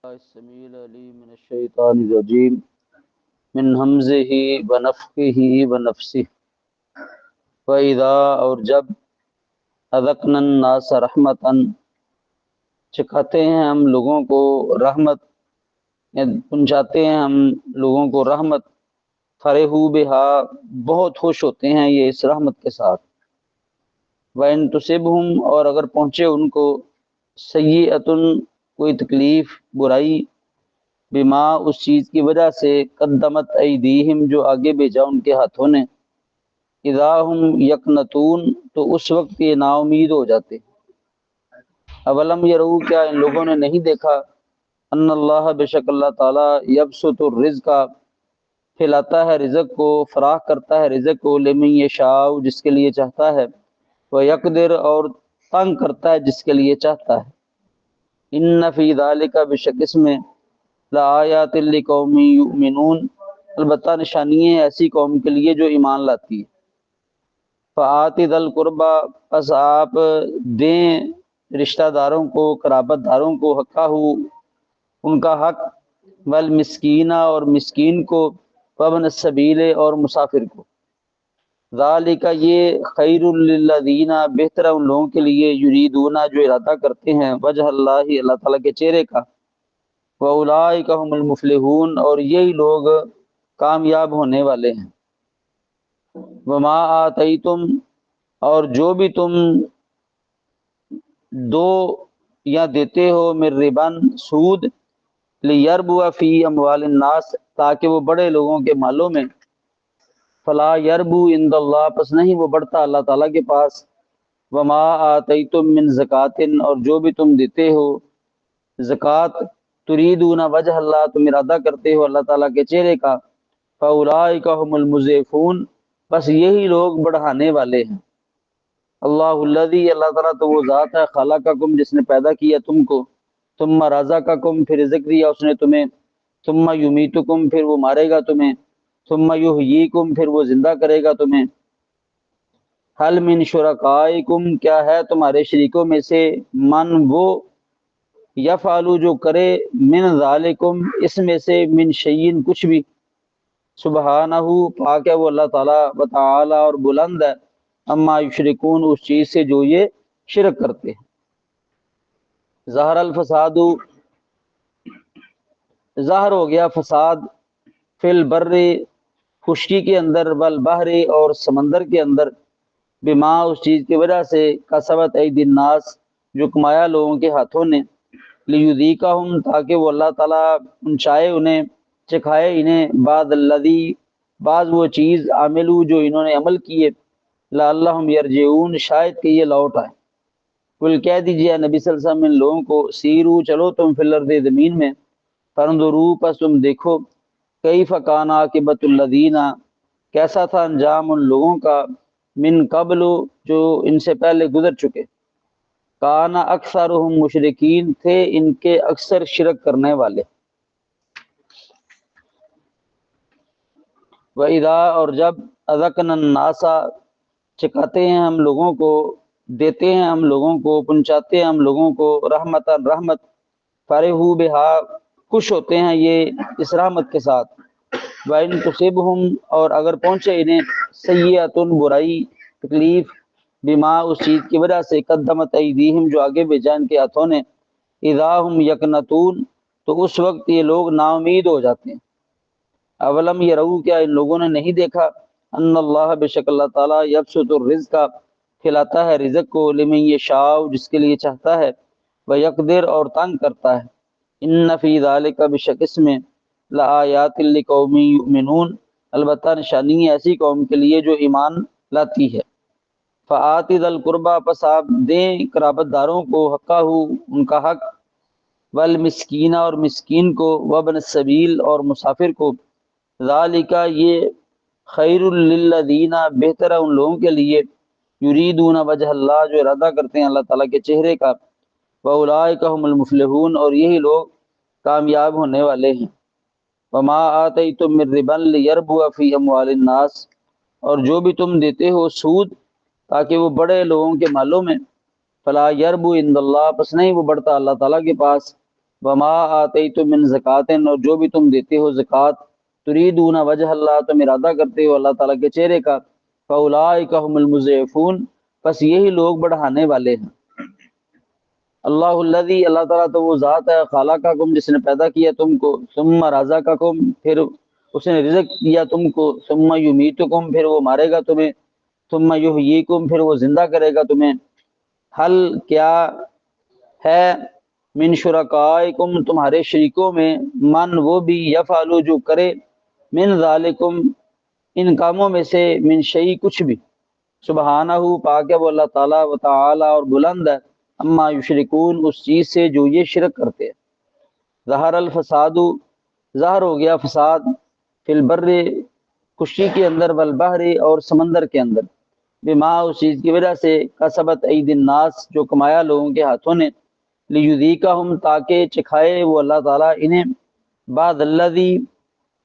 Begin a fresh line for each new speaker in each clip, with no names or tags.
السميع العليم من الشيطان الرجيم من همزه ونفخه ونفسه وَإِذَا اور جب أَذَقْنَا النَّاسَ رحمتاً چکھاتے ہیں ہم لوگوں کو رحمت، پہنچاتے ہیں ہم لوگوں کو رحمت، فرحوا بہا بہت خوش ہوتے ہیں یہ اس رحمت کے ساتھ، وَإِن تُصِبْهُمْ اور اگر پہنچے ان کو سیئۃ کوئی تکلیف برائی، بما اس چیز کی وجہ سے قدمت ایدیہم جو آگے بھیجا ان کے ہاتھوں نے، اذا ہم یقنطون تو اس وقت یہ نا امید ہو جاتے۔ اولم یرو کیا ان لوگوں نے نہیں دیکھا، ان اللہ بے شک اللہ تعالیٰ یبسط الرزق پھیلاتا ہے رزق کو، فراخ کرتا ہے رزق کو، لمن یشاء جس کے لیے چاہتا ہے، ویقدر اور تنگ کرتا ہے جس کے لیے چاہتا ہے۔ ان فی ذالک بے شک اس میں لآیات لقوم یؤمنون البتہ نشانی ہے ایسی قوم کے لیے جو ایمان لاتی ہے۔ فآت ذی القربی پس آپ دیں رشتہ داروں کو، قرابت داروں کو، حقہ ان کا حق، والمسکین اور مسکین کو، وابن السبیل اور مسافر کو۔ ذالک یہ خیر للذین بہتر ان لوگوں کے لیے، یریدون جو ارادہ کرتے ہیں، وجہ اللہ اللہ تعالیٰ کے چہرے کا، وَأُولَٰئِکَ هُمُ الْمُفْلِحُونَ اور یہی لوگ کامیاب ہونے والے ہیں۔ وَمَا آتَیْتُمْ اور جو بھی تم دو یا دیتے ہو من ربن سود، لیربو فی اموال الناس تاکہ وہ بڑے لوگوں کے مالوں میں، فلا یربو عند اللہ پس نہیں وہ بڑھتا اللہ تعالیٰ کے پاس۔ وما آتیتم من زکوٰۃ اور جو بھی تم دیتے ہو زکوٰۃ، تریدون وجہ اللہ تم ارادہ کرتے ہو اللہ تعالیٰ کے چہرے کا، فاولئک هم المضعفون بس یہی لوگ بڑھانے والے ہیں۔ اللہ الذی اللہ تعالیٰ تو وہ ذات ہے، خلقکم جس نے پیدا کیا تم کو، ثم رزقکم پھر رزق دیا اس نے تمہیں، ثم یمیتکم پھر وہ مارے گا تمہیں، ثم یحییکم پھر وہ زندہ کرے گا تمہیں۔ حل من شرکائکم کیا ہے تمہارے شریکوں میں سے، من وہ، یفعلوا جو کرے، من ذالکم اس میں سے، من شیئن کچھ بھی، سبحانہ پاک ہے وہ اللہ تعالیٰ، وتعالی اور بلند ہے، اما یشرکون اس چیز سے جو یہ شرک کرتے ہیں۔ ظہر الفساد ظاہر ہو گیا فساد، فی البر خشکی کے اندر، والبحر اور سمندر کے اندر، بما اس چیز کی وجہ سے، کسبت ایدی الناس جو کمایا لوگوں کے ہاتھوں نے، لیذیقہم تاکہ وہ اللہ تعالیٰ پہنچائے انہیں، چکھائے انہیں، بعد الذی بعض وہ چیز، عملو جو انہوں نے عمل کیے، لعلہم یرجعون شاید کہ یہ لوٹ آئے۔ کل کہہ دیجیے نبی صلی اللہ علیہ وسلم ان لوگوں کو، سیرو چلو تم فی الارض زمین میں، فانظروا پس تم دیکھو، کیف کان عاقبۃ الذین کیسا تھا انجام ان لوگوں کا، من قبل جو ان سے پہلے گزر چکے، کان اکثرہم مشرکین تھے ان کے اکثر شرک کرنے والے۔ وَإِذَا اور جب أَذَقْنَا النَّاسَ چکھاتے ہیں ہم لوگوں کو، دیتے ہیں ہم لوگوں کو، پہنچاتے ہیں ہم لوگوں کو رحمت رحمت، فرحوا بہا خوش ہوتے ہیں یہ اس رحمت کے ساتھ، وَإِن تُصِبْهُمْ اور اگر پہنچے انہیں سیئۃ برائی تکلیف، بما اس چیز کی وجہ سے قدمت ایدیہم جو آگے بھیجا ان کے ہاتھوں نے، اذا ہم یقنطون تو اس وقت یہ لوگ نا امید ہو جاتے ہیں۔ اولم یرو کیا ان لوگوں نے نہیں دیکھا، ان اللہ بے شک اللہ تعالیٰ یبسط الرزق پھیلاتا ہے رزق کو، لمن یشاء جس کے لیے چاہتا ہے، ویقدر اور تنگ کرتا ہے۔ ان فی ذالک بے شک اس میں لآیات لقوم یؤمنون البتہ نشانی ہے ایسی قوم کے لیے جو ایمان لاتی ہے۔ فآت ذی القربی پس آپ دیں قرابت داروں کو، حقہ ان کا حق، والمسکین اور مسکین کو، وابن السبیل اور مسافر کو، ذالک یہ خیر للذین بہتر ہے ان لوگوں کے لیے، یریدون وجہ اللہ جو ارادہ کرتے ہیں اللہ تعالیٰ کے چہرے کا، واولئک هم المفلحون اور یہی لوگ کامیاب ہونے والے ہیں۔ وما آتیتم من ربا لیربو فی اموال الناس اور جو بھی تم دیتے ہو سود تاکہ وہ بڑے لوگوں کے مالوں میں، فلا یربو عند اللہ پس نہیں وہ بڑھتا اللہ تعالیٰ کے پاس۔ وما آتیتم من زکات، اور جو بھی تم دیتے ہو زکوٰۃ، تریدون وجہ اللہ، تم ارادہ کرتے ہو اللہ تعالیٰ کے چہرے کا، فاولئک هم المضعفون، بس یہی لوگ بڑھانے والے ہیں۔ اللہ الذی، اللہ تعالیٰ تو وہ ذات ہے، خلقکم، جس نے پیدا کیا تم کو، ثم رزقکم، پھر اس نے رزق دیا تم کو، ثم یمیتکم، پھر وہ مارے گا تمہیں، ثم یحییکم، پھر وہ زندہ کرے گا تمہیں۔ حل، کیا ہے، من شرکائکم، تمہارے شریکوں میں، من، وہ بھی، یفعلو، جو کرے، من ذالکم، ان کاموں میں سے، من شیء، کچھ بھی، سبحانہ، پاک ہے وہ اللہ تعالیٰ، و تعالی، اور بلند ہے، اما یشرکون، اس چیز سے جو یہ شرک کرتے ہیں۔ ظہر الفساد، ظاہر ہو گیا فساد، فی البر، خشکی کے اندر، والبحر، اور سمندر کے اندر، بما، اس چیز کی وجہ سے، کسبت ایدی الناس، جو کمایا لوگوں کے ہاتھوں نے، لیذیقہم، تاکہ چکھائے وہ اللہ تعالیٰ انہیں، بعد الذی،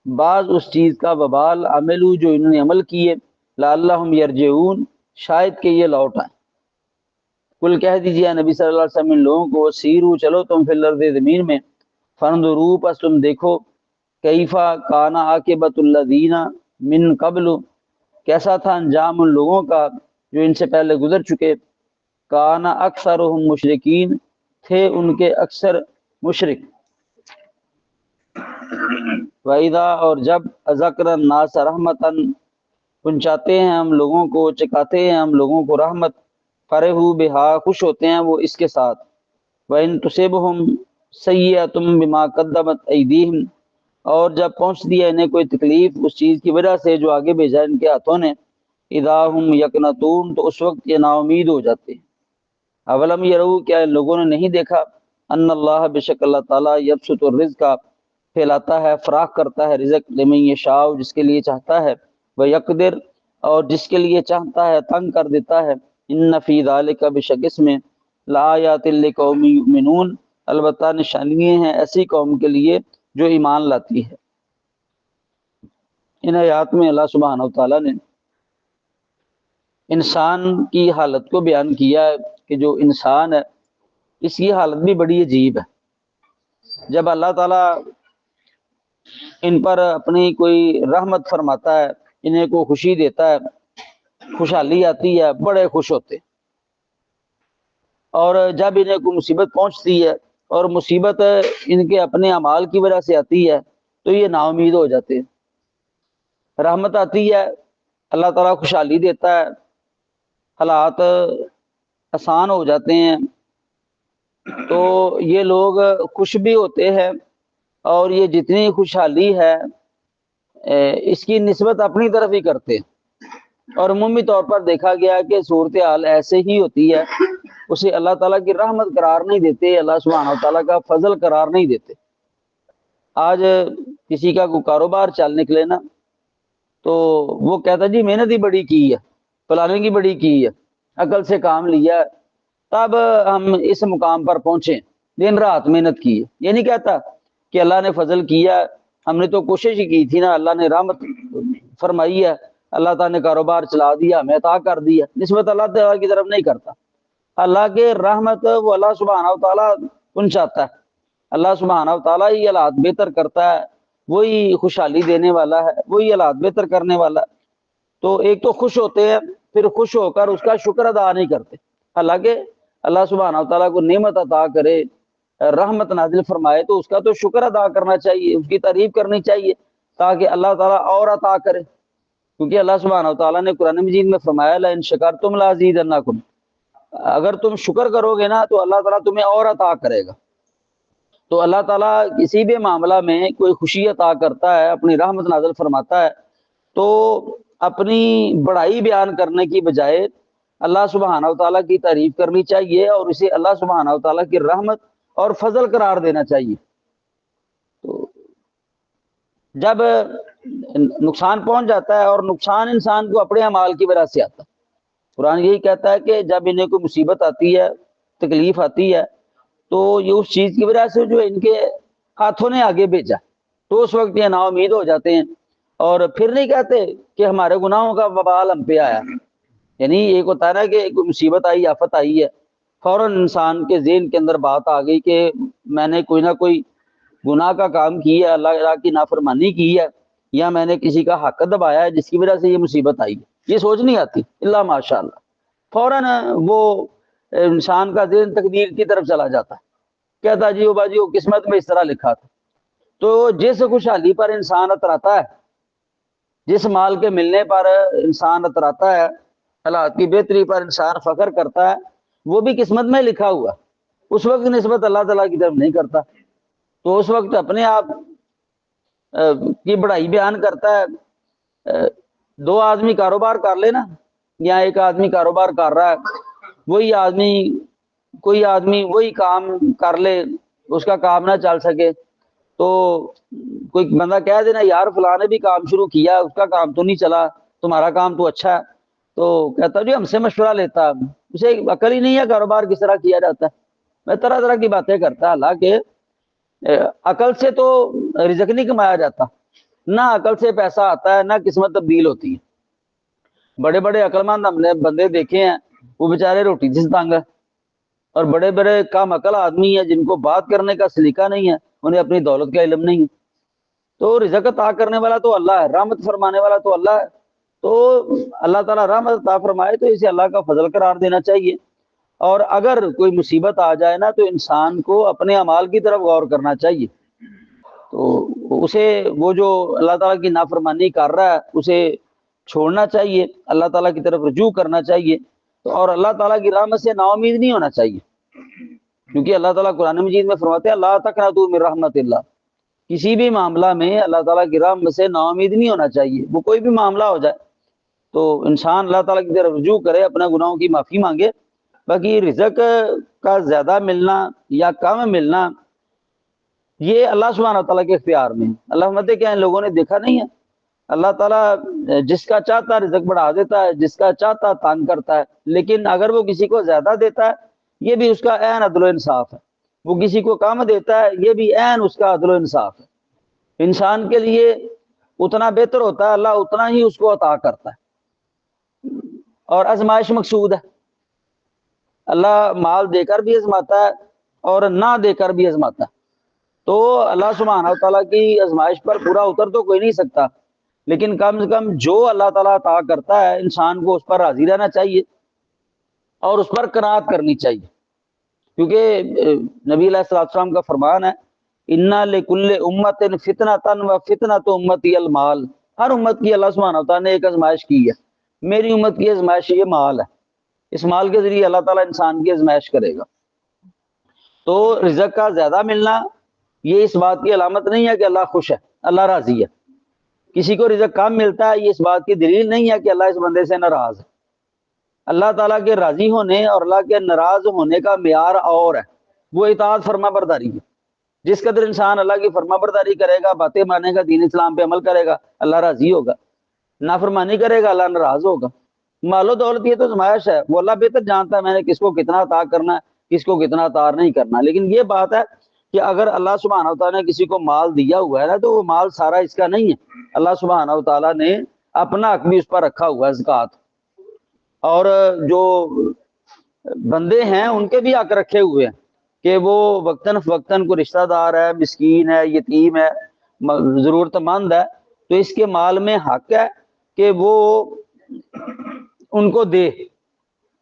بعض اس چیز کا، وبال، عملو، جو انہوں نے عمل کیے، لعلہم یرجعون، شاید کہ یہ لوٹ آئیں۔ کل کہہ دیجیے نبی صلی اللہ علیہ وسلم ان لوگوں کو، سیرو، چلو تم فی الارض، زمین میں، فانظروا، پس تم دیکھو، کیفا، کانا، عاقبۃ الذین من قبل، کیسا تھا انجام ان لوگوں کا جو ان سے پہلے گزر چکے، کانا اکثرہم مشرکین، تھے ان کے اکثر مشرک، وَإِذَا، اور جب، أَذَقْنَا النَّاسَ رَحْمَةً، پہنچاتے ہیں ہم لوگوں کو، چکاتے ہیں ہم لوگوں کو رحمت، فرحوا بہا، خوش ہوتے ہیں وہ اس کے ساتھ، وَإِن تُصِبْهُمْ سَيِّئَةٌ بِمَا قَدَّمَتْ أَيْدِيهِمْ، اور جب پہنچ دیا انہیں کوئی تکلیف اس چیز کی وجہ سے جو آگے بھیجا ان کے ہاتھوں نے، اذا ہم یقنطون، تو اس وقت یہ نا امید ہو جاتے ہیں۔ اولم یرو، کیا ان لوگوں نے نہیں دیکھا، ان اللہ، بے شک اللہ تعالیٰ، یبسط الرزق، پھیلاتا ہے، فراخ کرتا ہے رزق، لمن یشاء، جس کے لیے چاہتا ہے، ویقدر، اور جس کے لیے چاہتا ہے تنگ کر دیتا ہے، ان فی ذالک، بے شک اس میں، لآیات لقوم یؤمنون، البتہ نشانیاں ہیں ایسی قوم کے لیے جو ایمان لاتی ہے۔ ان آیات میں اللہ سبحانہ وتعالیٰ نے انسان کی حالت کو بیان کیا ہے کہ جو انسان ہے اس کی حالت بھی بڑی عجیب ہے۔ جب اللہ تعالیٰ ان پر اپنی کوئی رحمت فرماتا ہے، انہیں کو خوشی دیتا ہے، خوشحالی آتی ہے، بڑے خوش ہوتے، اور جب انہیں کوئی مصیبت پہنچتی ہے اور مصیبت ان کے اپنے اعمال کی وجہ سے آتی ہے تو یہ نا امید ہو جاتے ہیں۔ رحمت آتی ہے، اللہ تعالیٰ خوشحالی دیتا ہے، حالات آسان ہو جاتے ہیں، تو یہ لوگ خوش بھی ہوتے ہیں، اور یہ جتنی خوشحالی ہے اس کی نسبت اپنی طرف ہی کرتے ہیں، اور عمومی طور پر دیکھا گیا کہ صورتحال ایسے ہی ہوتی ہے، اسے اللہ تعالیٰ کی رحمت قرار نہیں دیتے، اللہ سبحانہ وتعالیٰ کا فضل قرار نہیں دیتے۔ آج کسی کا کوئی کاروبار چل نکلے نا تو وہ کہتا جی محنت ہی بڑی کی ہے، پلاننگ ہی بڑی کی ہے، عقل سے کام لیا ہے، تب ہم اس مقام پر پہنچے، دن رات محنت کی ہے۔ یہ نہیں کہتا کہ اللہ نے فضل کیا، ہم نے تو کوشش ہی کی تھی نا، اللہ نے رحمت فرمائی ہے، اللہ تعالیٰ نے کاروبار چلا دیا، ہمیں عطا کر دیا، نسبت اللہ تعالیٰ کی طرف نہیں کرتا۔ اللہ کے رحمت وہ اللہ سبحانہ وتعالیٰ پہنچاتا ہے، اللہ سبحانہ وتعالیٰ ہی حالات بہتر کرتا ہے، وہی خوشحالی دینے والا ہے، وہی حالات بہتر کرنے والا ہے۔ تو ایک تو خوش ہوتے ہیں، پھر خوش ہو کر اس کا شکر ادا نہیں کرتے، حالانکہ اللہ سبحانہ وتعالیٰ کو نعمت عطا کرے، رحمت نازل فرمائے تو اس کا تو شکر ادا کرنا چاہیے، اس کی تعریف کرنی چاہیے تاکہ اللہ تعالیٰ اور عطا کرے، کیونکہ اللہ سبحانہ وتعالیٰ نے قرآن مجید میں فرمایا لئن شکرتم لازیدنکم، اگر تم شکر کرو گے نا تو اللہ تعالیٰ تمہیں اور عطا کرے گا۔ تو اللہ تعالیٰ کسی بھی معاملہ میں کوئی خوشی عطا کرتا ہے، اپنی رحمت نازل فرماتا ہے، تو اپنی بڑائی بیان کرنے کی بجائے اللہ سبحانہ وتعالیٰ کی تعریف کرنی چاہیے اور اسے اللہ سبحانہ وتعالیٰ کی رحمت اور فضل قرار دینا چاہیے۔ تو جب نقصان پہنچ جاتا ہے، اور نقصان انسان کو اپنے اعمال کی وجہ سے آتا ہے، قرآن یہی کہتا ہے کہ جب انہیں کوئی مصیبت آتی ہے، تکلیف آتی ہے، تو یہ اس چیز کی وجہ سے جو ان کے ہاتھوں نے آگے بھیجا، تو اس وقت یہ نا امید ہو جاتے ہیں، اور پھر نہیں کہتے کہ ہمارے گناہوں کا وبال ہم پہ آیا۔ یعنی ایک ہوتا ہے نا کہ کوئی مصیبت آئی، آفت آئی ہے، فوراً انسان کے ذہن کے اندر بات آ گئی کہ میں نے کوئی نہ کوئی گناہ کا کام کیا ہے، اللہ کی نافرمانی کی ہے، یا میں نے کسی کا حق دبایا ہے جس کی وجہ سے یہ مصیبت آئی ہے، یہ سوچ نہیں آتی اللہ ماشاء اللہ، فوراً وہ انسان کا ذہن تقدیر کی طرف چلا جاتا ہے، کہتا جی وہ باجی وہ قسمت میں اس طرح لکھا تھا۔ تو جس خوشحالی پر انسان اتراتا ہے، جس مال کے ملنے پر انسان اتراتا ہے، حالات کی بہتری پر انسان فخر کرتا ہے، وہ بھی قسمت میں لکھا ہوا، اس وقت نسبت اللہ تعالیٰ کی طرف نہیں کرتا، تو اس وقت اپنے آپ کی بڑائی بیان کرتا ہے۔ دو آدمی کاروبار کر لے نا، یا ایک آدمی کاروبار کر رہا ہے، کوئی آدمی وہی کام کر لے، اس کا کام نہ چل سکے، تو کوئی بندہ کہہ دینا یار فلاں نے بھی کام شروع کیا، اس کا کام تو نہیں چلا، تمہارا کام تو اچھا ہے، تو کہتا جی ہم سے مشورہ لیتا، اسے عقل ہی نہیں ہے کاروبار کس طرح کیا جاتا ہے، میں طرح طرح کی باتیں کرتا ہے، حالانکہ عقل سے تو رزق نہیں کمایا جاتا، نہ عقل سے پیسہ آتا ہے، نہ قسمت تبدیل ہوتی ہے۔ بڑے بڑے عقل مند ہم نے بندے دیکھے ہیں، وہ بیچارے روٹی سے تنگ ہے، اور بڑے بڑے کم عقل آدمی ہیں جن کو بات کرنے کا سلیقہ نہیں ہے، انہیں اپنی دولت کا علم نہیں ہے۔ تو رزق عطا کرنے والا تو اللہ ہے، رحمت فرمانے والا تو اللہ ہے، تو اللہ تعالیٰ رحمت عطا فرمائے تو اسے اللہ کا فضل قرار دینا چاہیے، اور اگر کوئی مصیبت آ جائے نا تو انسان کو اپنے اعمال کی طرف غور کرنا چاہیے، تو اسے وہ جو اللہ تعالیٰ کی نافرمانی کر رہا ہے اسے چھوڑنا چاہیے، اللہ تعالیٰ کی طرف رجوع کرنا چاہیے، اور اللہ تعالیٰ کی رحمت سے نا امید نہیں ہونا چاہیے، کیونکہ اللہ تعالیٰ قرآن مجید میں فرماتے ہیں لا تقنطوا من رحمت اللہ، کسی بھی معاملہ میں اللہ تعالیٰ کی رحمت سے نا امید نہیں ہونا چاہیے، وہ کوئی بھی معاملہ ہو جائے تو انسان اللہ تعالیٰ کی طرف رجوع کرے، اپنے گناہوں کی معافی مانگے۔ باقی رزق کا زیادہ ملنا یا کم ملنا یہ اللہ سبحانہ تعالیٰ کے اختیار میں ہے، اللہ فرماتے کیا ان لوگوں نے دیکھا نہیں ہے، اللہ تعالیٰ جس کا چاہتا رزق بڑھا دیتا ہے، جس کا چاہتا تنگ کرتا ہے، لیکن اگر وہ کسی کو زیادہ دیتا ہے یہ بھی اس کا عین عدل و انصاف ہے، وہ کسی کو کم دیتا ہے یہ بھی عین اس کا عدل و انصاف ہے، انسان کے لیے اتنا بہتر ہوتا ہے، اللہ اتنا ہی اس کو عطا کرتا ہے، اور آزمائش مقصود ہے، اللہ مال دے کر بھی آزماتا ہے اور نہ دے کر بھی آزماتا ہے، تو اللہ سبحانہ تعالیٰ کی آزمائش پر پورا اتر تو کوئی نہیں سکتا، لیکن کم سے کم جو اللہ تعالیٰ عطا کرتا ہے انسان کو اس پر راضی رہنا چاہیے اور اس پر قناعت کرنی چاہیے، کیونکہ نبی علیہ السلام کا فرمان ہے اِنَّ لِكُلِّ أُمَّةٍ فِتْنَةً وَفِتْنَةُ أُمَّتِي الْمَالِ، ہر امت کی اللہ سبحانہ تعالیٰ نے ایک آزمائش کی ہے، میری امت کی آزمائش یہ مال ہے، اس مال کے ذریعے اللہ تعالیٰ انسان کی آزمائش کرے گا۔ تو رزق کا زیادہ ملنا یہ اس بات کی علامت نہیں ہے کہ اللہ خوش ہے، اللہ راضی ہے، کسی کو رزق کم ملتا ہے یہ اس بات کی دلیل نہیں ہے کہ اللہ اس بندے سے ناراض ہے، اللہ تعالیٰ کے راضی ہونے اور اللہ کے ناراض ہونے کا معیار اور ہے، وہ اطاعت فرما برداری ہے، جس قدر انسان اللہ کی فرما برداری کرے گا، باتیں مانے گا، دین اسلام پہ عمل کرے گا، اللہ راضی ہوگا، نافرمانی کرے گا اللہ ناراض ہوگا۔ مال و دولت یہ تو آزمائش ہے، وہ اللہ بہتر جانتا ہے میں نے کس کو کتنا عطا کرنا ہے، کس کو کتنا عطا نہیں کرنا، لیکن یہ بات ہے کہ اگر اللہ سبحانہ تعالیٰ نے کسی کو مال دیا ہوا ہے نا تو وہ مال سارا اس کا نہیں ہے، اللہ سبحانہ تعالیٰ نے اپنا حق بھی اس پر رکھا ہوا ہے زکوٰۃ، اور جو بندے ہیں ان کے بھی حق رکھے ہوئے ہیں کہ وہ وقتاً فوقتاً کوئی رشتہ دار ہے، مسکین ہے، یتیم ہے، ضرورت مند ہے، تو اس کے مال میں حق ہے کہ وہ ان کو دے،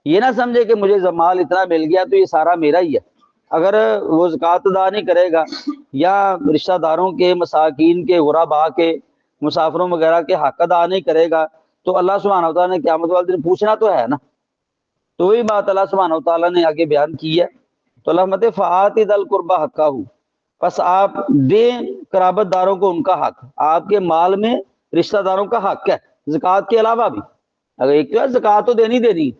یہ نہ سمجھے کہ مجھے مال اتنا مل گیا تو یہ سارا میرا ہی ہے، اگر وہ زکوٰۃ ادا نہیں کرے گا یا رشتہ داروں کے، مساکین کے، غرباء کے، مسافروں وغیرہ کے حق ادا نہیں کرے گا تو اللہ سبحانہ تعالیٰ نے قیامت والے دن پوچھنا تو ہے نا، تو وہی بات اللہ سبحانہ تعالیٰ نے آگے بیان کی ہے، تو اللہ فرماتے فآتِ ذی القربى حقہ، پس آپ دیں قرابت داروں کو ان کا حق، آپ کے مال میں رشتہ داروں کا حق ہے زکوٰۃ کے علاوہ بھی، اگر ایک تو ہے زکوٰۃ تو دینی دینی،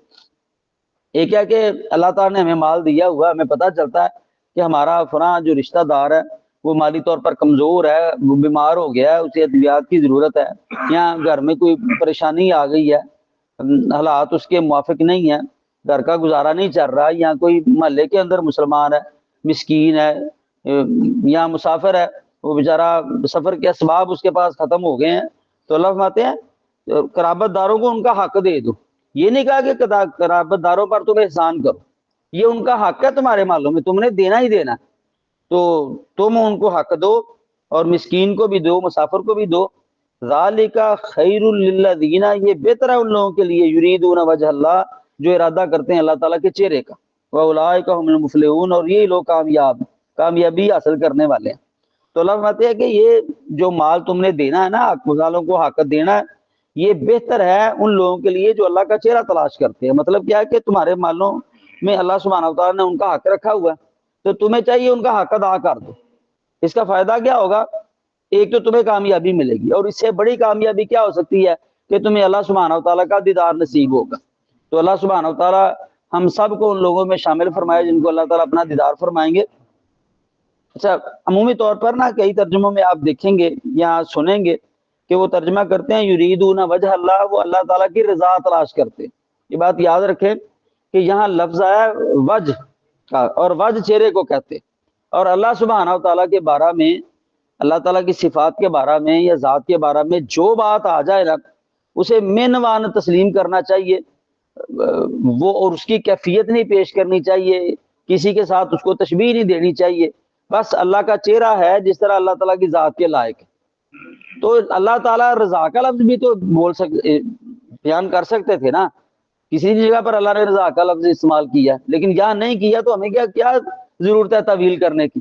ایک ہے کہ اللہ تعالیٰ نے ہمیں مال دیا ہوا ہے، ہمیں پتہ چلتا ہے کہ ہمارا فلاں جو رشتہ دار ہے وہ مالی طور پر کمزور ہے، وہ بیمار ہو گیا ہے، اسے ادویات کی ضرورت ہے، یا گھر میں کوئی پریشانی آ گئی ہے، حالات اس کے موافق نہیں ہیں، گھر کا گزارا نہیں چل رہا، یا کوئی محلے کے اندر مسلمان ہے، مسکین ہے، یا مسافر ہے، وہ بیچارہ سفر کے اسباب اس کے پاس ختم ہو گئے ہیں، تو اللہ فرماتے ہیں قرابت داروں کو ان کا حق دے دو، یہ نہیں کہا کہ قرابت داروں پر تم احسان کرو، یہ ان کا حق ہے تمہارے مالوں میں، تم نے دینا ہی دینا، تو تم ان کو حق دو، اور مسکین کو بھی دو، مسافر کو بھی دو۔ ذالک خیر للذین، یہ بہتر ہے ان لوگوں کے لیے، یریدون وجہ اللہ، جو ارادہ کرتے ہیں اللہ تعالیٰ کے چہرے کا، واولئک هم المفلحون، اور یہی لوگ کامیابی حاصل کرنے والے ہیں۔ تو اللہ فرماتے ہیں کہ یہ جو مال تم نے دینا ہے نا، حق والوں کو حق دینا ہے، یہ بہتر ہے ان لوگوں کے لیے جو اللہ کا چہرہ تلاش کرتے ہیں۔ مطلب کیا ہے کہ تمہارے مالوں میں اللہ سبحانہ وتعالیٰ نے ان کا حق رکھا ہوا ہے، تو تمہیں چاہیے ان کا حق ادا کر دو۔ اس کا فائدہ کیا ہوگا؟ ایک تو تمہیں کامیابی ملے گی، اور اس سے بڑی کامیابی کیا ہو سکتی ہے کہ تمہیں اللہ سبحانہ وتعالیٰ کا دیدار نصیب ہوگا۔ تو اللہ سبحانہ وتعالیٰ ہم سب کو ان لوگوں میں شامل فرمائے جن کو اللہ تعالیٰ اپنا دیدار فرمائیں گے۔ اچھا، عمومی طور پر نا کئی ترجموں میں آپ دیکھیں گے یا سنیں گے کہ وہ ترجمہ کرتے ہیں یریدون وجہ اللہ، وہ اللہ تعالیٰ کی رضا تلاش کرتے ہیں۔ یہ بات یاد رکھیں کہ یہاں لفظ آیا وجہ کا، اور وجہ چہرے کو کہتے ہیں، اور اللہ سبحانہ وتعالیٰ کے بارے میں، اللہ تعالیٰ کی صفات کے بارے میں یا ذات کے بارے میں جو بات آ جائے نا، اسے من وان تسلیم کرنا چاہیے، وہ اور اس کی کیفیت نہیں پیش کرنی چاہیے، کسی کے ساتھ اس کو تشبیہ نہیں دینی چاہیے۔ بس اللہ کا چہرہ ہے جس طرح اللہ تعالیٰ کی ذات کے لائق ہے۔ تو اللہ تعالیٰ رضا کا لفظ بھی تو بیان کر سکتے تھے نا، کسی جگہ پر اللہ نے رضا کا لفظ استعمال کیا، لیکن یہاں نہیں کیا، تو ہمیں کیا ضرورت ہے تعویل کرنے کی؟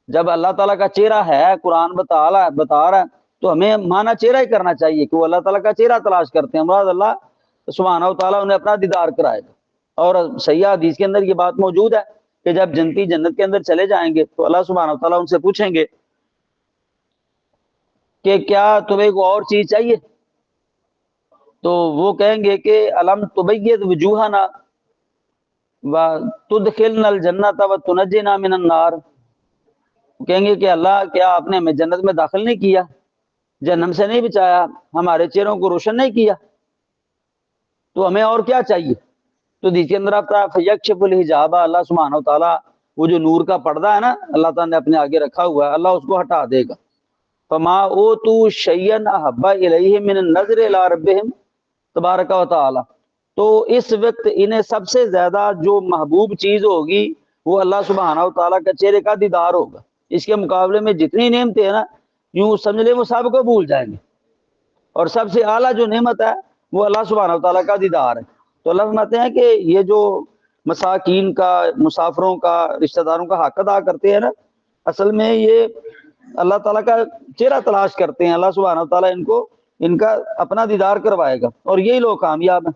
جب اللہ تعالیٰ کا چہرہ ہے، قرآن بتا رہا ہے، تو ہمیں معنی چہرہ ہی کرنا چاہیے کہ وہ اللہ تعالیٰ کا چہرہ تلاش کرتے ہیں، مراد اللہ سبحانہ وتعالیٰ انہیں اپنا دیدار کرائے گا۔ اور صحیح حدیث کے اندر یہ بات موجود ہے کہ جب جنتی جنت کے اندر چلے جائیں گے تو اللہ سبحانہ وتعالیٰ ان سے پوچھیں گے کہ کیا تمہیں کوئی اور چیز چاہیے؟ تو وہ کہیں گے کہ الم تبید وجوہنا وتدخلنا الجنۃ وتنجینا من النار، کہیں گے کہ اللہ کیا آپ نے ہمیں جنت میں داخل نہیں کیا، جہنم سے نہیں بچایا، ہمارے چہروں کو روشن نہیں کیا، تو ہمیں اور کیا چاہیے؟ تو حدیث کے اندر آتا ہے فیکشف الحجاب، اللہ سبحانہ وتعالیٰ وہ جو نور کا پردہ ہے نا اللہ تعالیٰ نے اپنے آگے رکھا ہوا ہے، اللہ اس کو ہٹا دے گا۔ فما اوتوا شیئا احب الیہم من النظر الی ربہم تبارک و تعالی، تو اس وقت انہیں سب سے زیادہ جو محبوب چیز ہوگی وہ اللہ سبحانہ وتعالیٰ کا چہرے کا دیدار ہوگا۔ اس کے مقابلے میں جتنی نعمتیں ہیں نا، یوں سمجھ لیں وہ سب کو بھول جائیں گے، اور سب سے اعلیٰ جو نعمت ہے وہ اللہ سبحانہ وتعالیٰ کا دیدار ہے۔ تو اللہ فرماتے ہیں کہ یہ جو مساکین کا، مسافروں کا، رشتہ داروں کا حق ادا کرتے ہیں نا، اصل میں یہ اللہ تعالیٰ کا چہرہ تلاش کرتے ہیں، اللہ سبحانہ وتعالیٰ ان کا اپنا دیدار کروائے گا، اور یہی لوگ کامیاب ہیں۔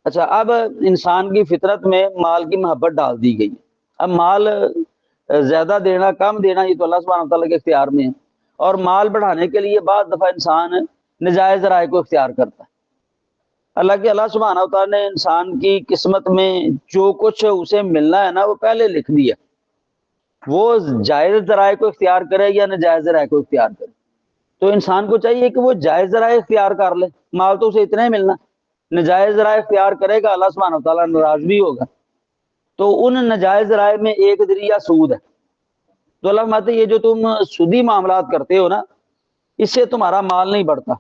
اچھا، اب انسان کی فطرت میں مال کی محبت ڈال دی گئی۔ اب مال زیادہ دینا کم دینا یہ تو اللہ سبحانہ وتعالیٰ کے اختیار میں ہے، اور مال بڑھانے کے لیے بعض دفعہ انسان نجائز رائے کو اختیار کرتا ہے۔ اللہ سبحانہ وتعالیٰ نے انسان کی قسمت میں جو کچھ اسے ملنا ہے نا وہ پہلے لکھ دیا، وہ جائز ذرائع کو اختیار کرے یا ناجائز ذرائع کو اختیار کرے۔ تو انسان کو چاہیے کہ وہ جائز ذرائع اختیار کر لے، مال تو اسے اتنا ہی ملنا، ناجائز ذرائع اختیار کرے گا اللہ سبحانہ وتعالیٰ ناراض بھی ہوگا۔ تو ان ناجائز ذرائع میں ایک ذریعہ سود ہے۔ تو اللہ فرماتے ہیں یہ جو تم سودی معاملات کرتے ہو نا، اس سے تمہارا مال نہیں بڑھتا،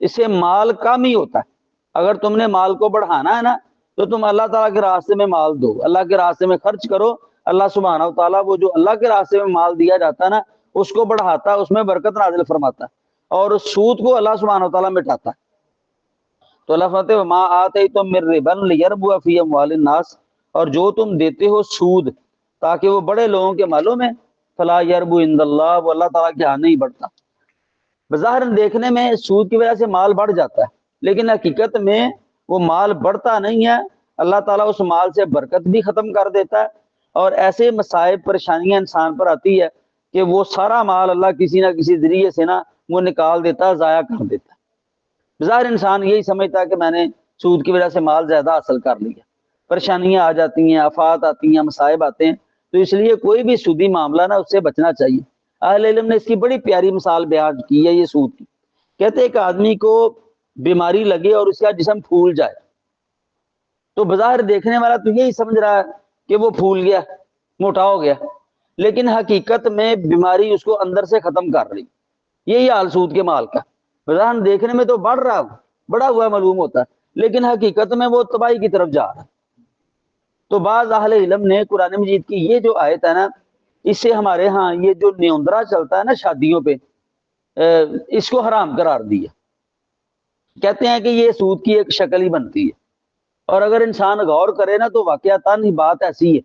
اس سے مال کم ہی ہوتا ہے۔ اگر تم نے مال کو بڑھانا ہے نا تو تم اللہ تعالیٰ کے راستے میں مال دو، اللہ کے راستے میں خرچ کرو۔ اللہ سبحانہ وتعالیٰ وہ جو اللہ کے راستے میں مال دیا جاتا ہے نا اس کو بڑھاتا ہے، اس میں برکت نازل فرماتا ہے، اور اس سود کو اللہ سبحانہ وتعالیٰ مٹاتا ہے۔ تو اللہ فرماتے ہیں وما آتیتم من ربا لیربو فی اموال الناس، اور جو تم دیتے ہو سود تاکہ وہ بڑے لوگوں کے مالوں میں، فلا یربو عند اللہ، وہ اللہ تعالیٰ کے ہاں نہیں بڑھتا۔ بظاہر دیکھنے میں سود کی وجہ سے مال بڑھ جاتا ہے، لیکن حقیقت میں وہ مال بڑھتا نہیں ہے، اللہ تعالیٰ اس مال سے برکت بھی ختم کر دیتا ہے، اور ایسے مصائب پریشانیاں انسان پر آتی ہے کہ وہ سارا مال اللہ کسی نہ کسی ذریعے سے نا وہ نکال دیتا ہے، ضائع کر دیتا ہے۔ بظاہر انسان یہی سمجھتا ہے کہ میں نے سود کی وجہ سے مال زیادہ حاصل کر لیا، پریشانیاں آ جاتی ہیں، آفات آتی ہیں، مصائب آتے ہیں، تو اس لیے کوئی بھی سودی معاملہ نا اس سے بچنا چاہیے۔ اہل علم نے اس کی بڑی پیاری مثال بیان کی ہے یہ سود کی۔ کہتے ہیں کہ آدمی کو بیماری لگے اور اس کا جسم پھول جائے، تو بظاہر دیکھنے والا تو یہی سمجھ رہا ہے کہ وہ پھول گیا، موٹا ہو گیا، لیکن حقیقت میں بیماری اس کو اندر سے ختم کر رہی۔ یہی حال سود کے مال کا، بظاہر دیکھنے میں تو بڑھ رہا، بڑا ہوا معلوم ہوتا ہے، لیکن حقیقت میں وہ تباہی کی طرف جا رہا ہے۔ تو بعض اہل علم نے قرآن مجید کی یہ جو آیت ہے نا، اس سے ہمارے ہاں یہ جو نیوندرا چلتا ہے نا شادیوں پہ، اس کو حرام قرار دیا. کہتے ہیں کہ یہ سود کی ایک شکل ہی بنتی ہے. اور اگر انسان غور کرے نا تو واقعتاً ہی بات ایسی ہے.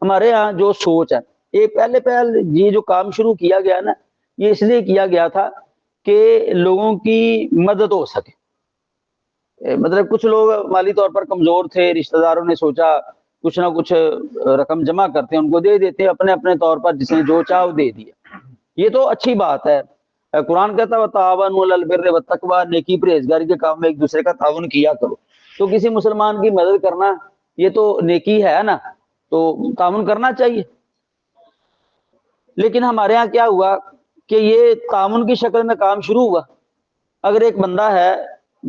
ہمارے ہاں جو سوچ ہے، یہ پہلے یہ جو کام شروع کیا گیا نا، یہ اس لیے کیا گیا تھا کہ لوگوں کی مدد ہو سکے. مطلب کچھ لوگ مالی طور پر کمزور تھے، رشتہ داروں نے سوچا کچھ نہ کچھ رقم جمع کرتے ہیں، ان کو دے دیتے ہیں اپنے اپنے طور پر، جس نے جو چاہ وہ دے دیا. یہ تو اچھی بات ہے. قرآن کہتا ہے وَتَعَاوَنُوا عَلَى الْبِرِّ وَالتَّقْوَىٰ، نیکی پرہیزگاری کے کام میں ایک دوسرے کا تعاون کیا کرو. تو کسی مسلمان کی مدد کرنا یہ تو نیکی ہے نا، تو تعاون کرنا چاہیے. لیکن ہمارے ہاں کیا ہوا کہ یہ تعاون کی شکل میں کام شروع ہوا. اگر ایک بندہ ہے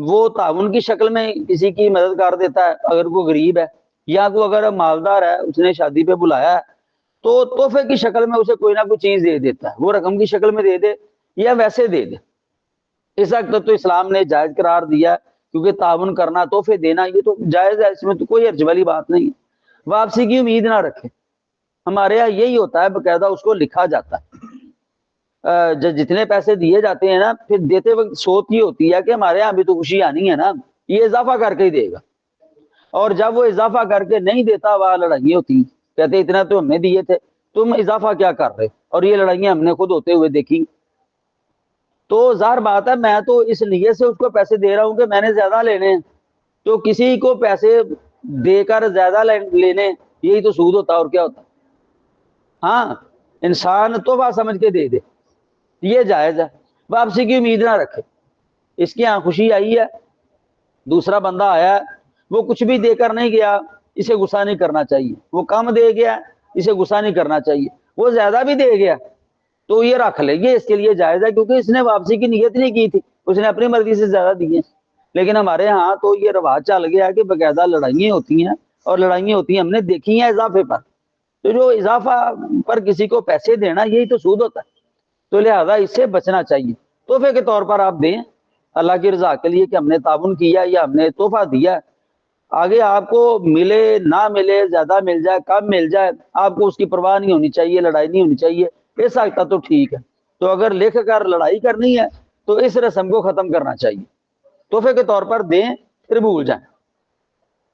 وہ تعاون کی شکل میں کسی کی مدد کر دیتا ہے، اگر وہ غریب ہے یا وہ اگر مالدار ہے، اس نے شادی پہ بلایا ہے، تو تحفے کی شکل میں اسے کوئی نہ کوئی چیز دے دیتا ہے. وہ رقم کی شکل میں دے دے یا ویسے دے دے، اس وقت تو اسلام نے جائز قرار دیا، کیونکہ تعاون کرنا، تحفے دینا یہ تو جائز ہے، اس میں تو کوئی حرج والی بات نہیں ہے. واپسی کی امید نہ رکھے. ہمارے یہاں یہی ہوتا ہے، باقاعدہ اس کو لکھا جاتا ہے. جتنے پیسے دیے جاتے ہیں نا، پھر دیتے وقت سوچ یہ ہوتی ہے کہ ہمارے یہاں بھی تو خوشی آنی ہے نا، یہ اضافہ کر کے ہی دے گا. اور جب وہ اضافہ کر کے نہیں دیتا، وہاں لڑائیاں ہوتی ہیں. کہتے اتنا تو ہم نے دیے تھے، تم اضافہ کیا کر رہے. اور یہ لڑائیاں ہم نے خود ہوتے ہوئے دیکھی. تو ظاہر بات ہے، میں تو اس نیت سے اس کو پیسے دے رہا ہوں کہ میں نے زیادہ لینے ہیں. تو کسی کو پیسے دے کر زیادہ لینے، یہی تو سود ہوتا، اور کیا ہوتا. ہاں، انسان تحفہ سمجھ کے دے دے، یہ جائز ہے. واپسی کی امید نہ رکھے. اس کی یہاں خوشی آئی ہے، دوسرا بندہ آیا ہے، وہ کچھ بھی دے کر نہیں گیا، اسے غصہ نہیں کرنا چاہیے. وہ کم دے گیا، اسے غصہ نہیں کرنا چاہیے. وہ زیادہ بھی دے گیا تو یہ رکھ لے، یہ اس کے لیے جائز ہے، کیونکہ اس نے واپسی کی نیت نہیں کی تھی، اس نے اپنی مرضی سے زیادہ دیے. لیکن ہمارے ہاں تو یہ رواج چل گیا کہ باقاعدہ لڑائیاں ہوتی ہیں، اور لڑائیاں ہوتی ہیں ہم نے دیکھی ہیں اضافے پر. تو جو اضافہ پر کسی کو پیسے دینا، یہی تو سود ہوتا ہے. تو لہذا اس سے بچنا چاہیے. تحفے کے طور پر آپ دیں اللہ کی رضا کے لیے کہ ہم نے تعاون کیا یا ہم نے تحفہ دیا. آگے آپ کو ملے نہ ملے، زیادہ مل جائے کم مل جائے، آپ کو اس کی پرواہ نہیں ہونی چاہیے، لڑائی نہیں ہونی چاہیے. اس حد تک تو ٹھیک ہے. تو اگر لکھ کر لڑائی کرنی ہے تو اس رسم کو ختم کرنا چاہیے. تحفے کے طور پر دیں، پھر بھول جائیں.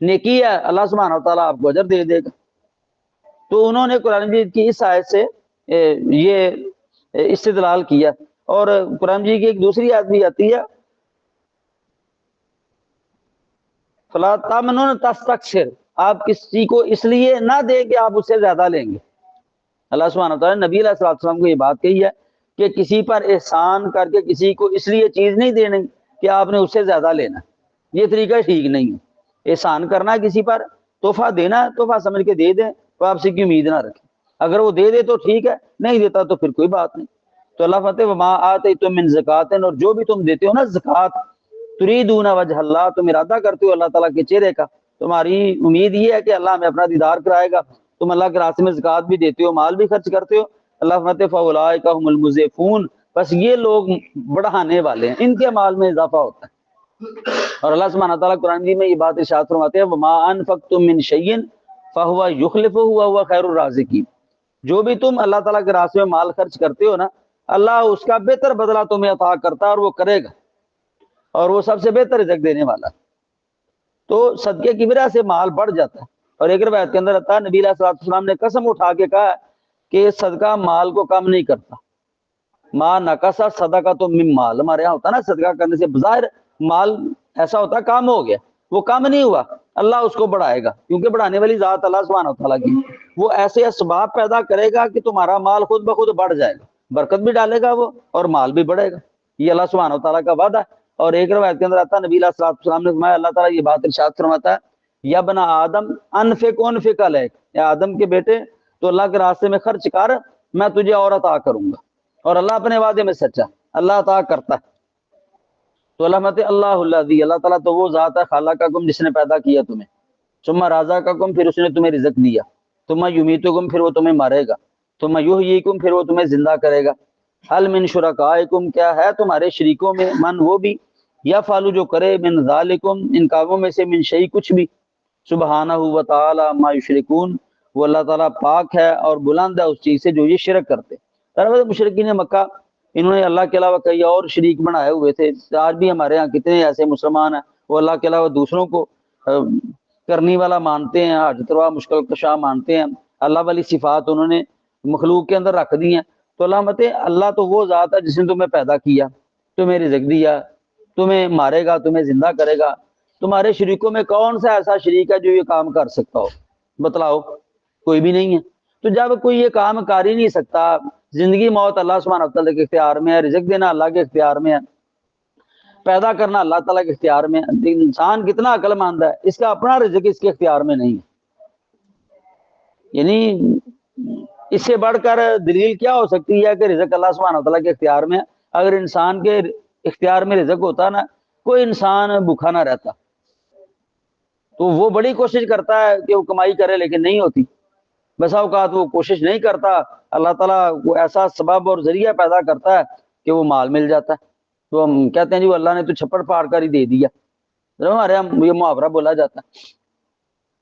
نیکی ہے، اللہ سبحانہ و تعالیٰ آپ کو اجر دے دے گا. تو انہوں نے قرآن مجید کی اس آیت سے یہ استدلال کیا. اور قرآن مجید کی ایک دوسری آیت بھی آتی ہے، فلا تمنن تستکثر، آپ کسی کو اس لیے نہ دیں کہ آپ اس سے زیادہ لیں گے. اللہ سبحانہ و تعالیٰ نے نبی علیہ الصلوۃ والسلام کو یہ بات کہی ہے کہ کسی پر احسان کر کے کسی کو اس لیے چیز نہیں دینی کہ آپ نے اس سے زیادہ لینا. یہ طریقہ ٹھیک نہیں ہے. احسان کرنا ہے کسی پر، تحفہ دینا، تحفہ سمجھ کے دے دیں، واپسی کی امید نہ رکھیں. اگر وہ دے دے تو ٹھیک ہے، نہیں دیتا تو پھر کوئی بات نہیں. تو اللہ فتح وما آتیتم من زکات، اور جو بھی تم دیتے ہو نا زکات، تریدون وجہ اللہ، تم ارادہ کرتے ہو اللہ تعالیٰ کے چہرے کا، تمہاری امید یہ ہے کہ اللہ ہمیں اپنا دیدار کرائے گا، تم اللہ کے راستے میں زکات بھی دیتے ہو، مال بھی خرچ کرتے ہو. اللہ فتح فاولئک هم المضعفون، بس یہ لوگ بڑھانے والے ہیں، ان کے مال میں اضافہ ہوتا ہے. اور اللہ سبحانہ تعالیٰ قرآن میں یہ بات ارشاد فرماتے ہیں وما انفقتم من شیء فهو یخلفہ وهو خیر الرازقین، جو بھی تم اللہ تعالیٰ کے راستے میں مال خرچ کرتے ہو نا، اللہ اس کا بہتر بدلہ تمہیں عطا کرتا ہے، اور وہ کرے گا، اور وہ سب سے بہتر رزق دینے والا. تو صدقے کی وجہ سے مال بڑھ جاتا ہے. اور ایک روایت کے اندر آتا ہے نبی علیہ الصلوۃ والسلام نے قسم اٹھا کے کہا کہ صدقہ مال کو کم نہیں کرتا. ما نقص صدقۃ من مال، ہمارے یہاں ہوتا ہے نا صدقہ کرنے سے بظاہر مال ایسا ہوتا ہے کم ہو گیا، وہ کم نہیں ہوا، اللہ اس کو بڑھائے گا، کیونکہ بڑھانے والی ذات اللہ سبحانہ وتعالیٰ کی. وہ ایسے اسباب پیدا کرے گا کہ تمہارا مال خود بخود بڑھ جائے گا، برکت بھی ڈالے گا وہ، اور مال بھی بڑھے گا. یہ اللہ سبحانہ وتعالیٰ کا وعدہ ہے. اور ایک روایت کے اندر آتا ہے نبی علیہ الصلوۃ والسلام نے فرمایا، اللہ تعالیٰ یہ بات ارشاد فرماتا ہے یا بنا آدم انفق علیک، یا آدم کے بیٹے تو اللہ کے راستے میں خرچ کر، میں تجھے اور عطا کروں گا. اور اللہ اپنے وعدے میں سچا، اللہ عطا کرتا ہے. تو اللہ مت اللہ الذی، اللہ تعالیٰ تو وہ ذات ہے خلقکم، جس نے پیدا کیا تمہیں، ثم رزقکم، پھر اس نے تمہیں رزق دیا، ثم یمیتکم، پھر وہ تمہیں مارے گا، ثم یحییکم، پھر وہ تمہیں زندہ کرے گا. حل من شرکائکم، کیا ہے تمہارے شریکوں میں، من وہ بھی، یا فالو جو کرے، من ذالکم، ان کاموں میں سے، من شیء کچھ بھی، سبحانہ و تعالی ما یشرکون، وہ اللہ تعالیٰ پاک ہے اور بلند ہے اس چیز سے جو یہ شرک کرتے۔ دراصل مشرکین مکہ انہوں نے اللہ کے علاوہ کئی اور شریک بنائے ہوئے تھے۔ آج بھی ہمارے ہاں کتنے ایسے مسلمان ہیں وہ اللہ کے علاوہ دوسروں کو کرنی والا مانتے ہیں، حاجت روا مشکل کشا مانتے ہیں، اللہ والی صفات انہوں نے مخلوق کے اندر رکھ دی ہیں۔ تو اللہ متے اللہ تو وہ ذات ہے جس نے تمہیں پیدا کیا، تمہیں رزق دیا، تمہیں مارے گا، تمہیں زندہ کرے گا۔ تمہارے شریکوں میں کون سا ایسا شریک ہے جو یہ کام کر سکتا ہو؟ بتلاؤ، کوئی بھی نہیں ہے۔ تو جب کوئی یہ کام کر ہی نہیں سکتا، زندگی موت اللہ سبحانہ و تعالیٰ کے اختیار میں ہے، رزق دینا اللہ کے اختیار میں ہے، پیدا کرنا اللہ تعالیٰ کے اختیار میں ہے، انسان کتنا عقل مند ہے، اس کا اپنا رزق اس کے اختیار میں نہیں ہے۔ یعنی اس سے بڑھ کر دلیل کیا ہو سکتی ہے کہ رزق اللہ سبحانہ و تعالیٰ کے اختیار میں ہے؟ اگر انسان کے اختیار میں رزق ہوتا نا، کوئی انسان بھوکا نہ رہتا۔ تو وہ بڑی کوشش کرتا ہے کہ وہ کمائی کرے لیکن نہیں ہوتی، بسا اوقات وہ کوشش نہیں کرتا، اللہ تعالیٰ کو ایسا سبب اور ذریعہ پیدا کرتا ہے کہ وہ مال مل جاتا ہے۔ تو ہم کہتے ہیں جی وہ اللہ نے تو چھپڑ پھاڑ کر ہی دے دیا، ہمارے یہاں یہ محاورہ بولا جاتا ہے۔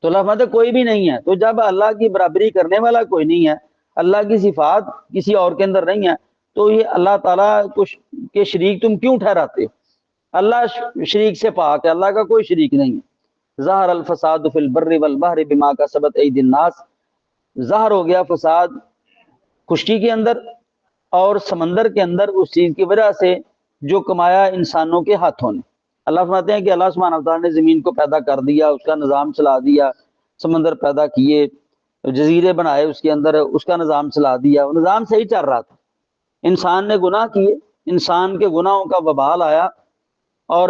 تو اللہ فرماتے کوئی بھی نہیں ہے۔ تو جب اللہ کی برابری کرنے والا کوئی نہیں ہے، اللہ کی صفات کسی اور کے اندر نہیں ہے، تو یہ اللہ تعالیٰ کے شریک تم کیوں ٹھہراتے ہو؟ اللہ شریک سے پاک ہے، اللہ کا کوئی شریک نہیں ہے۔ ظہر الفساد فی البر والبحر بما کسبت ایدی الناس، ظاہر ہو گیا فساد خشکی کے اندر اور سمندر کے اندر اس چیز کی وجہ سے جو کمایا انسانوں کے ہاتھوں نے۔ اللہ فرماتے ہیں کہ اللہ سبحانہ وتعالیٰ نے زمین کو پیدا کر دیا، اس کا نظام چلا دیا، سمندر پیدا کیے، جزیرے بنائے اس کے اندر، اس کا نظام چلا دیا، وہ نظام صحیح چل رہا تھا۔ انسان نے گناہ کیے، انسان کے گناہوں کا وبال آیا اور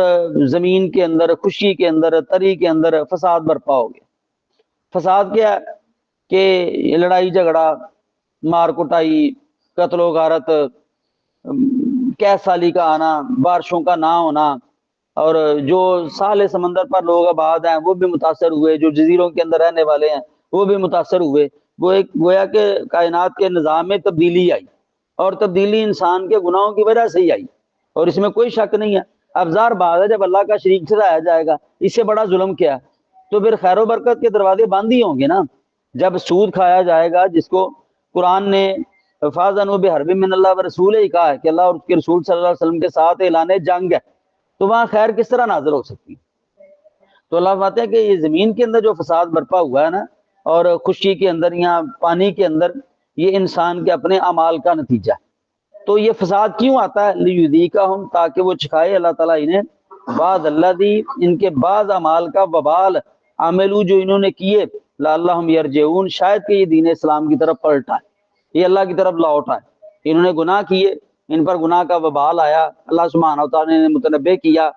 زمین کے اندر، خشکی کے اندر، تری کے اندر فساد برپا ہو گیا۔ فساد کیا ہے کہ لڑائی جھگڑا، مار کٹائی، قتل و غارت، قحط سالی کا آنا، بارشوں کا نہ ہونا، اور جو ساحل سمندر پر لوگ آباد ہیں وہ بھی متاثر ہوئے، جو جزیروں کے اندر رہنے والے ہیں وہ بھی متاثر ہوئے۔ وہ ایک گویا کہ کائنات کے نظام میں تبدیلی آئی، اور تبدیلی انسان کے گناہوں کی وجہ سے ہی آئی، اور اس میں کوئی شک نہیں ہے۔ اب ظاہر بات ہے جب اللہ کا شریک ٹھہرایا جائے گا، اس سے بڑا ظلم کیا ہے؟ تو پھر خیر و برکت کے دروازے بند ہی ہوں گے نا۔ جب سود کھایا جائے گا، جس کو قرآن نے فاذنوا بحرب من اللہ ورسولہ ہی کہا ہے کہ اللہ اور اس کے رسول صلی اللہ علیہ وسلم کے ساتھ اعلان جنگ ہے، تو وہاں خیر کس طرح نازل ہو سکتی ہے؟ تو اللہ فرماتے ہیں کہ یہ زمین کے اندر جو فساد برپا ہوا ہے نا، اور خشکی کے اندر یا پانی کے اندر، یہ انسان کے اپنے اعمال کا نتیجہ ہے۔ تو یہ فساد کیوں آتا ہے؟ لیذیقہم، تاکہ وہ چکھائے اللہ تعالیٰ انہیں بعض الذی، ان کے بعض اعمال کا وبال، عملو جو انہوں نے کیے، لعلہم یرجعون، شاید کہ یہ دین اسلام کی طرف پلٹ آئے، یہ اللہ کی طرف لوٹ آئے۔ انہوں نے گناہ کیے، ان پر گناہ کا وبال آیا، اللہ سبحانہ و تعالیٰ نے متنبع کیا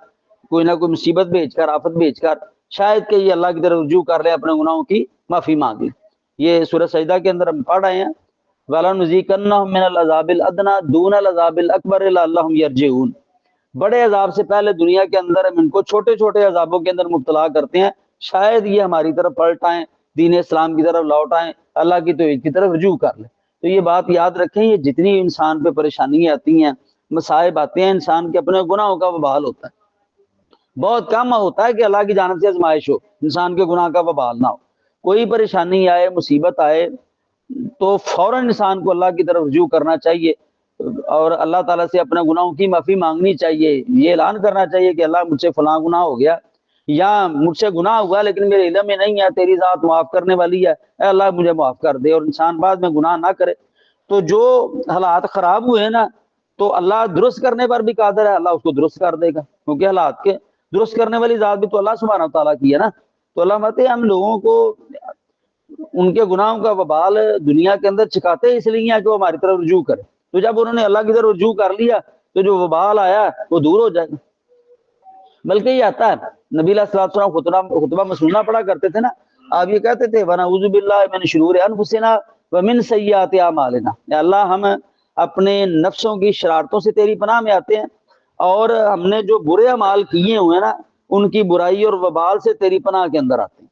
کوئی نہ کوئی مصیبت بھیج کر، آفت بھیج کر، شاید کہ یہ اللہ کی طرف رجوع کر لے، اپنے گناہوں کی معافی مانگ لے۔ یہ سورہ سجدہ کے اندر ہم پڑھ رہے ہیں وَلَنُذِيقَنَّهُم مِّنَ الْعَذَابِ الْأَدْنَىٰ دُونَ الْعَذَابِ الْأَكْبَرِ لَعَلَّهُمْ يَرْجِعُونَ، بڑے عذاب سے پہلے دنیا کے اندر ہم ان کو چھوٹے چھوٹے عذابوں کے اندر مبتلا کرتے ہیں، شاید یہ ہماری طرف پلٹ آئیں، دین اسلام کی طرف لوٹ آئیں، اللہ کی توحید کی طرف رجوع کر لیں۔ تو یہ بات یاد رکھیں، یہ جتنی انسان پہ پریشانیاں آتی ہیں، مصائب آتے ہیں، انسان کے اپنے گناہوں کا وبال ہوتا ہے۔ بہت کم ہوتا ہے کہ اللہ کی جانب سے آزمائش ہو، انسان کے گناہ کا وبال نہ ہو۔ کوئی پریشانی آئے، مصیبت آئے، تو فوراً انسان کو اللہ کی طرف رجوع کرنا چاہیے، اور اللہ تعالیٰ سے اپنے گناہوں کی معافی مانگنی چاہیے، یہ اعلان کرنا چاہیے کہ اللہ مجھ سے فلاں گناہ ہو گیا، یا مجھ سے گناہ ہوا لیکن میرے علم میں نہیں ہے، تیری ذات معاف کرنے والی ہے، اے اللہ مجھے معاف کر دے، اور انسان بعد میں گناہ نہ کرے۔ تو جو حالات خراب ہوئے ہیں نا، تو اللہ درست کرنے پر بھی قادر ہے، اللہ اس کو درست کر دے گا، کیونکہ حالات کے درست کرنے والی ذات بھی تو اللہ سبحانہ و تعالیٰ کی ہے نا۔ تو اللہ مت ہم لوگوں کو ان کے گناہوں کا وبال دنیا کے اندر چکاتے اس لیے ہے کہ وہ ہماری طرف رجوع کرے۔ تو جب انہوں نے اللہ کی طرف رجوع کر لیا تو جو وبال آیا وہ دور ہو جائے گا۔ بلکہ یہ آتا ہے، نبی علیہ الصلوۃ والسلام خطبہ مسنونہ پڑھا کرتے تھے نا، آپ یہ کہتے تھے وَنَعُوذُ بِاللَّهِ مِنْ شُرُورِ أَنفُسِنَا وَمِنْ سَيِّئَاتِ أَعْمَالِنَا، یا اللہ ہم اپنے نفسوں کی شرارتوں سے تیری پناہ میں آتے ہیں، اور ہم نے جو برے اعمال کیے ہوئے ہیں نا، ان کی برائی اور وبال سے تیری پناہ کے اندر آتے ہیں۔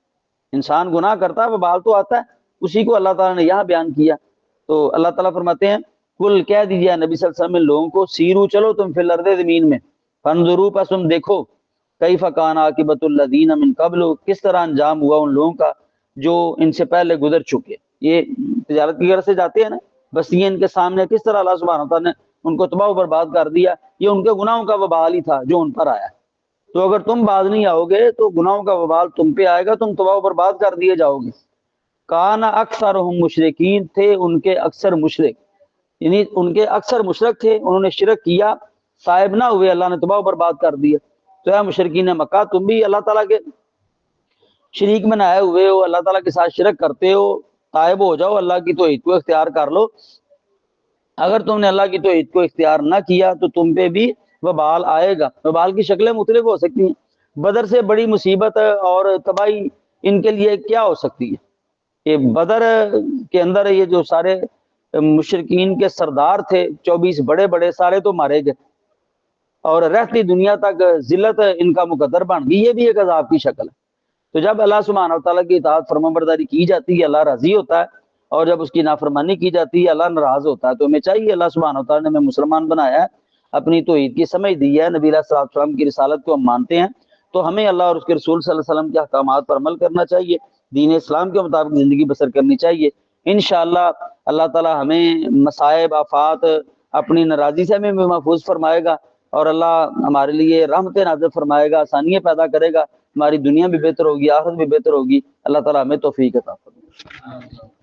انسان گناہ کرتا ہے، وبال تو آتا ہے، اسی کو اللہ تعالیٰ نے یہاں بیان کیا۔ تو اللہ تعالیٰ فرماتے ہیں کل کہہ دیجیے نبی صلی اللہ علیہ وسلم لوگوں کو، سیرو چلو تم فی الارض، زمین میں، فانظروا پس تم دیکھو، کیف کان عاقبۃ الذین من قبل، کس طرح انجام ہوا ان لوگوں کا جو ان سے پہلے گزر چکے. یہ تجارت کی غرض سے جاتے ہیں نا، بستیاں ان کے سامنے، کس طرح اللہ سبحانہ وتعالیٰ نے ان کو تباہ و برباد کر دیا. یہ ان کے گناہوں کا وبال ہی تھا جو ان پر آیا. تو اگر تم باز نہیں آؤ گے تو گناہوں کا وبال تم پہ آئے گا، تم تباہ و برباد کر دیے جاؤ گے. کان اکثرہم مشرکین، تھے ان کے اکثر مشرک، یعنی ان کے اکثر مشرک تھے، انہوں نے شرک کیا، صاحب نہ ہوئے، اللہ نے تباہ و برباد کر دیا. تو اے مشرکین مکہ، تم بھی اللہ تعالیٰ کے شریک بنائے ہوئے ہو، اللہ تعالیٰ کے ساتھ شرک کرتے ہو، تائب ہو جاؤ، اللہ کی توحید کو اختیار کر لو. اگر تم نے اللہ کی توحید کو اختیار نہ کیا تو تم پہ بھی وبال آئے گا. وبال کی شکلیں مختلف ہو سکتی ہیں. بدر سے بڑی مصیبت اور تباہی ان کے لیے کیا ہو سکتی ہے؟ کہ بدر کے اندر یہ جو سارے مشرکین کے سردار تھے 24 بڑے بڑے، سارے تو مارے گئے اور رہتی دنیا تک ذلت ان کا مقدر بن گئی. یہ بھی ایک عذاب کی شکل ہے. تو جب اللہ سبحانہ وتعالیٰ کی اطاعت فرمانبرداری کی جاتی ہے اللہ راضی ہوتا ہے، اور جب اس کی نافرمانی کی جاتی ہے اللہ ناراض ہوتا ہے. تو ہمیں چاہیے، اللہ سبحانہ وتعالیٰ نے ہمیں مسلمان بنایا ہے، اپنی توحید کی سمجھ دی ہے، نبی علیہ الصلوۃ والسلام کی رسالت کو ہم مانتے ہیں، تو ہمیں اللہ اور اس کے رسول صلی اللہ علیہ وسلم کے احکامات پر عمل کرنا چاہیے، دین اسلام کے مطابق زندگی بسر کرنی چاہیے. انشاءاللہ اللہ تعالیٰ ہمیں مصائب آفات اپنی ناراضی سے ہمیں بھی محفوظ فرمائے گا، اور اللہ ہمارے لیے رحمت نازل فرمائے گا، آسانیاں پیدا کرے گا، ہماری دنیا بھی بہتر ہوگی، آخرت بھی بہتر ہوگی. اللہ تعالیٰ ہمیں توفیق عطا فرمائے.